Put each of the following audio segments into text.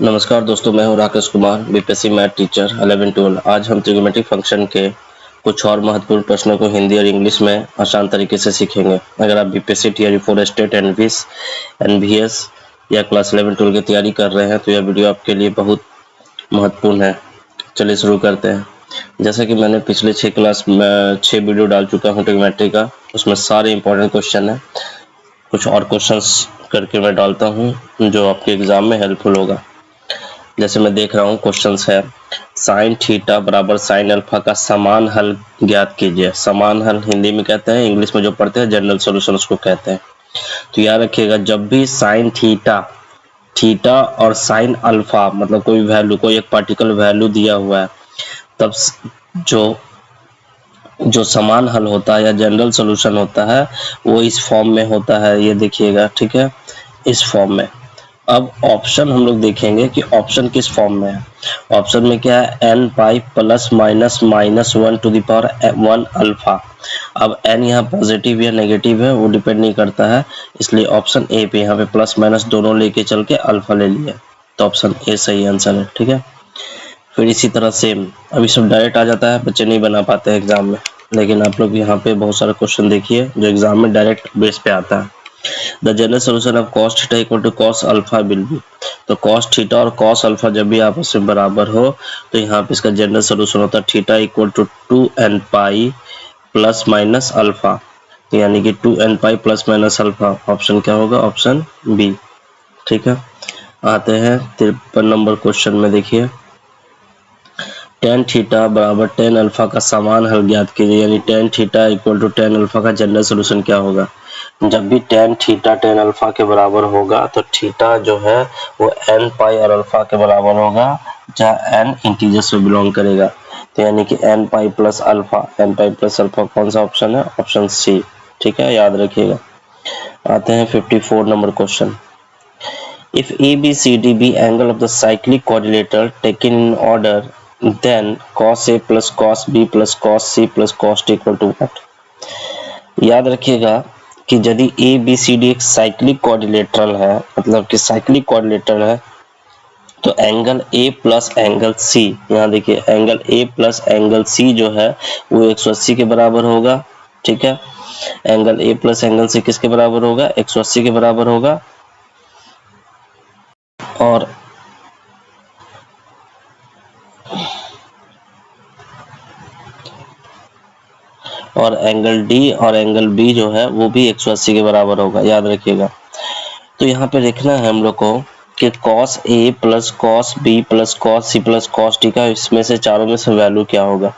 नमस्कार दोस्तों, मैं हूं Rakesh Kumar, BPSC math teacher 11-12। आज हम ट्रिग्नोमेट्रिक फंक्शन के कुछ और महत्वपूर्ण प्रश्नों को हिंदी और इंग्लिश में आसान तरीके से सीखेंगे। अगर आप बीपीएससी टियर 4 स्टेट एनवीएस या क्लास 11-12 की तैयारी कर रहे हैं तो यह वीडियो आपके लिए बहुत महत्वपूर्ण है। चलिए शुरू करते हैं। जैसा कि मैंने पिछले 6 वीडियो डाल चुका हूँ ट्रिग्नोमेट्री का, उसमें सारे इंपॉर्टेंट क्वेश्चन है। कुछ और क्वेश्चंस करके मैं डालता हूँ जो आपके एग्जाम में हेल्पफुल होगा। जैसे मैं देख रहा हूँ क्वेश्चंस है, साइन थीटा बराबर साइन अल्फा का समान हल ज्ञात कीजिए। समान हल हिंदी में कहते हैं, इंग्लिश में जो पढ़ते हैं जनरल सॉल्यूशन उसको कहते हैं। तो याद रखिएगा, जब भी साइन थीटा और साइन अल्फा मतलब कोई वैल्यू, कोई एक पार्टिकल वैल्यू दिया हुआ है, तब जो समान हल होता है या जनरल सॉल्यूशन होता है वो इस फॉर्म में होता है। ये देखिएगा, ठीक है, इस फॉर्म में। अब ऑप्शन हम लोग देखेंगे कि ऑप्शन किस फॉर्म में है। ऑप्शन में क्या है, n pi plus minus minus 1 to the power 1 alpha. अब n यहाँ पॉजिटिव या नेगेटिव है वो डिपेंड नहीं करता है, इसलिए ऑप्शन ए पे यहाँ पे प्लस माइनस दोनों लेके चल के अल्फा ले लिया, तो ऑप्शन ए सही आंसर है। ठीक है, फिर इसी तरह सेम, अभी सब डायरेक्ट आ जाता है, बच्चे नहीं बना पाते हैं एग्जाम में, लेकिन आप लोग यहाँ पे बहुत सारे क्वेश्चन देखिए जो एग्जाम में डायरेक्ट बेस पे आता है। The general solution of cos theta equal to cos alpha will be. तो कॉस थीटा और कॉस अल्फा जब भी आपस में बराबर हो तो यहाँ पे इसका जनरल सोल्यूशन होता है theta equal to 2n pi plus minus alpha, यानी कि 2n pi plus minus alpha. Option क्या होगा, ऑप्शन बी। ठीक है, आते हैं 53 नंबर क्वेश्चन में। देखिए, tan थीटा बराबर tan अल्फा का समान हल ज्ञात कीजिए, यानी tan theta equal to tan alpha का जनरल सोल्यूशन क्या होगा। जब भी tan थीटा tan अल्फा के बराबर होगा तो थीटा जो है वो n पाई और अल्फा के बराबर होगा, जहाँ n इंटीजर्स में बिलोंग करेगा। तो यानी कि n pi plus alpha, n pi plus alpha कौन सा ऑप्शन है, ऑप्शन सी। ठीक है, याद रखिएगा। आते हैं 54 number question. If ABCD be angle of the cyclic quadrilateral taken in order, then cos A plus cos B plus cos C plus cos D equal to what? याद रखिएगा कि यदि ABCD एक साइक्लिक क्वाड्रिलेटरल है, मतलब कि cyclic quadrilateral है, तो angle A plus angle C, यहाँ देखिए angle A plus angle C जो है वो 180 के बराबर होगा। ठीक है, angle A plus angle C किसके बराबर होगा, 180 के बराबर होगा। और एंगल D और एंगल B जो है वो भी 180 के बराबर होगा, याद रखिएगा। तो यहाँ पे देखना है हम लोग को कि cos A plus cos B plus cos C plus cos D का इसमें से चारों में से वैल्यू क्या होगा।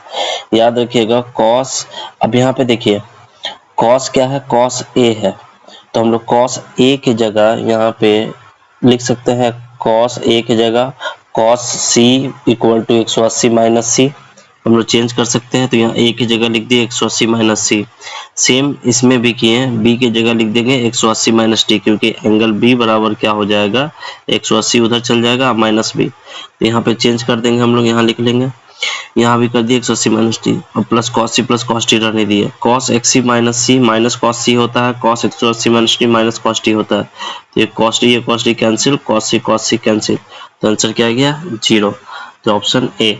याद रखिएगा cos, अब यहाँ पे देखिए cos क्या है, cos A है, तो हम लोग cos A की जगह यहाँ पे लिख सकते हैं cos A की जगह cos C equal to 180 minus C, हम लोग चेंज कर सकते हैं। तो यहाँ A की जगह लिख दिए 180 माइनस सी। सेम इसमें भी किए, B की जगह लिख देंगे 180 माइनस टी, क्योंकि एंगल B बराबर क्या हो जाएगा, 180 उधर चल जाएगा माइनस B, तो यहाँ पे चेंज कर देंगे हम लोग, यहाँ लिख लेंगे, यहाँ भी कर दिए 180 माइनस टी और plus cos C plus cos T रहने दिए। कॉस एक्सी minus C minus cos C होता है, cos 180 minus T minus cos T होता है, तो ये cos T cancel, cos C cancel, तो आंसर क्या आ गया, 0। तो ऑप्शन ए।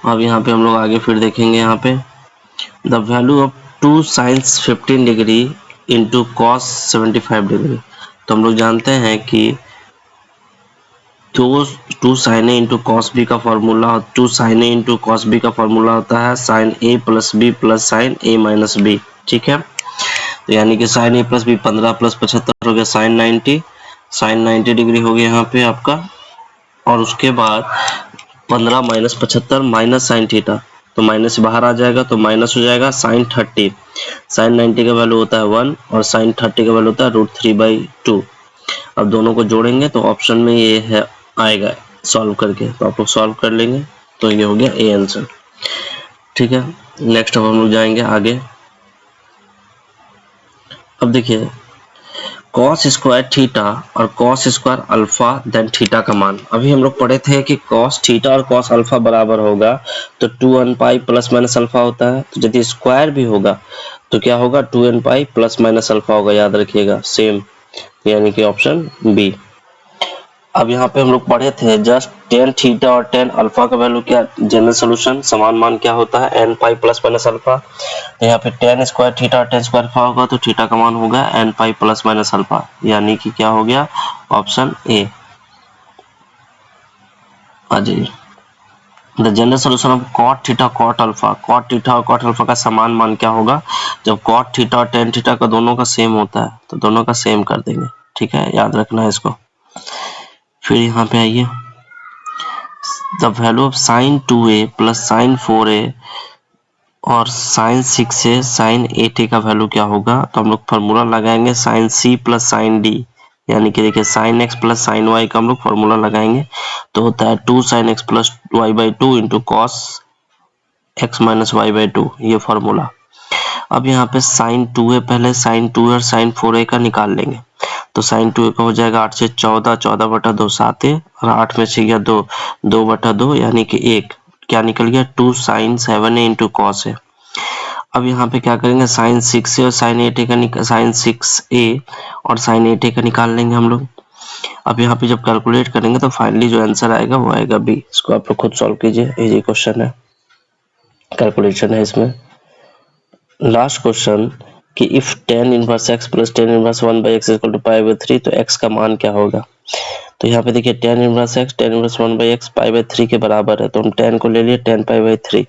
अब यहाँ पे हम लोग आगे फिर देखेंगे, यहाँ पे the value of 2 science 15 degree into cos 75 degree. तो हम लोग जानते हैं कि 2 साइन ए इंटू कॉस बी का फॉर्मूला, 2 साइन ए इंटू कॉस बी का फॉर्मूला होता है साइन ए प्लस बी प्लस साइन ए माइनस बी। ठीक है, तो यानी कि साइन ए प्लस बी 15 प्लस 75 हो गया साइन 90 डिग्री हो गया यहाँ पे आपका, और उसके बाद 15 माइनस 75 माइनस साइन थीटा, तो माइनस बाहर आ जाएगा तो माइनस हो जाएगा साइन 30। साइन 90 का वैल्यू होता है 1 और साइन 30 का वैल्यू होता है √3/2। अब दोनों को जोड़ेंगे तो ऑप्शन में ये है आएगा सॉल्व करके, तो आप लोग सॉल्व कर लेंगे, तो ये हो गया ए आंसर। ठीक है, नेक्स्ट अब हम लोग जाएंगे आगे। अब देखिए कॉस स्क्वायर थीटा और cos square alpha then theta का मान। अभी हम लोग पढ़े थे कि कॉस थीटा और कॉस अल्फा बराबर होगा तो 2n pi plus minus alpha होता है, तो यदि स्क्वायर भी होगा तो क्या होगा, 2n pi plus minus alpha होगा, याद रखिएगा सेम, यानी कि ऑप्शन बी। अब यहाँ पे हम लोग पढ़े थे जस्ट टेन थीटा और टेन अल्फा का वैल्यू क्या, जनरल सोल्यूशन समान मान क्या होता है, n pi plus minus alpha. तो यहाँ पे टेन स्क्वायर थीटा और टेन स्क्वायर अल्फा होगा तो थीटा का मान होगा n pi plus minus alpha, यानी कि क्या हो गया ऑप्शन ए। जी the general solution of cot theta cot alpha, cot theta और कॉट अल्फा का समान मान क्या होगा, जब कॉट थीटा और टेन थीटा का दोनों का सेम होता है तो दोनों का सेम कर देंगे, ठीक है, याद रखना है इसको। फिर यहाँ पे आइए, the value of sine 2a plus sign 4a और साइन 6a साइन 8a का वैल्यू क्या होगा, तो हम लोग फार्मूला लगाएंगे sine c plus sine d, यानी कि देखिए sine x plus sine y का हम लोग फार्मूला लगाएंगे तो होता है 2 sine x plus Y by 2 into cos x minus Y by 2, ये फार्मूला। अब यहाँ पे साइन 2a पहले साइन 2a और साइन 4a का निकाल लेंगे, तो साइन 2a का हो जाएगा 8 से 14, 14 बटा 2 7 है, और 8 में से गया 2, 2 बटा 2 यानी कि 1, क्या निकल गया 2 साइन 7a इंटू कॉस है। अब यहाँ पे क्या करेंगे साइन 6a और साइन 8a का साइन 6a और साइन 8a का निकाल लेंगे हम लोग। अब यहाँ पे जब कैलकुलेट करेंगे तो फाइनली जो आंसर आएगा वो आएगा बी। इसको आप लोग खुद सॉल्व कीजिए, इजी क्वेश्चन है, कैलकुलेशन है इसमें। लास्ट क्वेश्चन कि if tan inverse x plus tan inverse 1 by X equal to pi by 3 तो x का मान क्या होगा। तो यहाँ पे देखिए tan inverse x tan inverse 1 by x pi by 3 के बराबर है, तो हम tan को ले लिए tan पाई बाई 3।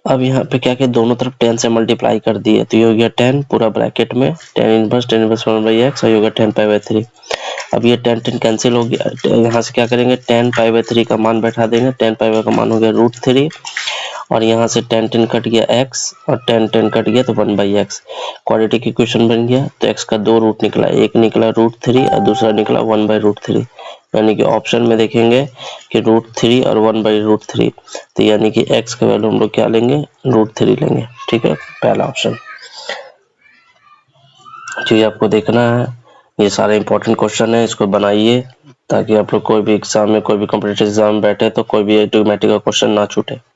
अब यहाँ पे क्या किया, दोनों तरफ 10 से मल्टीप्लाई कर दिए तो ये हो गया 10 पूरा ब्रैकेट में tan इनवर्स 1 बाई एक्स और ये होगा tan पाई बाई 3। अब ये 10 10 कैंसिल हो गया, यहाँ से क्या करेंगे tan पाई बाई 3 का मान बैठा देंगे, tan पाई बाई का मान हो गया √3 और यहाँ से tan 10 कट गया x और tan 10 कट गया तो 1 बाई एक्स, क्वाड्रेटिक इक्वेशन बन गया। तो x का 2 रूट निकला, एक निकला √3 और दूसरा निकला 1 बाई √3, यानी कि ऑप्शन में देखेंगे कि √3 और 1 बाई √3, तो यानी कि x का वैल्यू हम लोग क्या लेंगे √3 लेंगे, ठीक है, पहला ऑप्शन। तो ये आपको देखना है, ये सारे इंपॉर्टेंट क्वेश्चन है, इसको बनाइए ताकि आप लोग कोई भी एग्जाम में कोई भी कॉम्पिटिटिव एग्जाम में बैठे तो कोई भी ऑटोमेटिक का क्वेश्चन ना छूटे।